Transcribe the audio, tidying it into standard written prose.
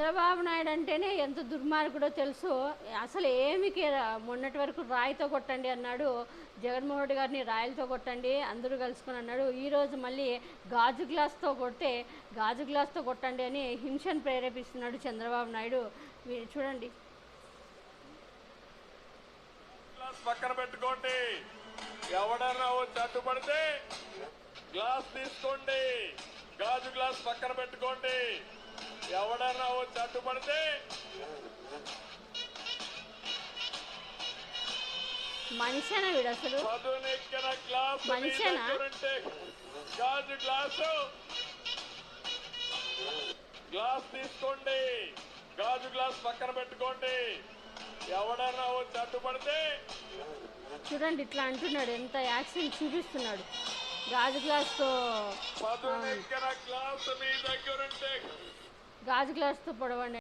చంద్రబాబు నాయుడు అంటేనే ఎంత దుర్మార్గుడో తెలుసు. అసలు మొన్నటి వరకు రాయితో కొట్టండి అన్నాడు. జగన్మోహన్ రెడ్డి గారిని రాయలతో కొట్టండి అందరూ కలుసుకొని అన్నాడు. ఈరోజు మళ్ళీ గాజు గ్లాస్తో కొట్టండి అని హింసను ప్రేరేపిస్తున్నాడు చంద్రబాబు నాయుడు. చూడండి. పక్కన పెట్టుకోండి, ఎవడన్నా వచ్చి అడ్డుపడితే గ్లాస్ తీసుకోండి. గాజు గ్లాస్ పక్కన పెట్టుకోండి. ఎవడన్నా వచ్చి అడ్డుపడితే మనిషేనా వీడు అసలు? చదువునెక్కిన గ్లాస్ మనిషేనా? గాజు గ్లాస్ తీసుకోండి. గాజు గ్లాస్ పక్కన పెట్టుకోండి. ఎవడన్నా వచ్చి అడ్డుపడితే చూడండి ఇట్లా అంటున్నాడు, ఎంత యాక్షన్ చూపిస్తున్నాడు. గాజు గ్లాస్తో చదువునెక్కిన గ్లాస్ మీ దగ్గరుంటే గాజు గ్లాస్తో పొడవండి.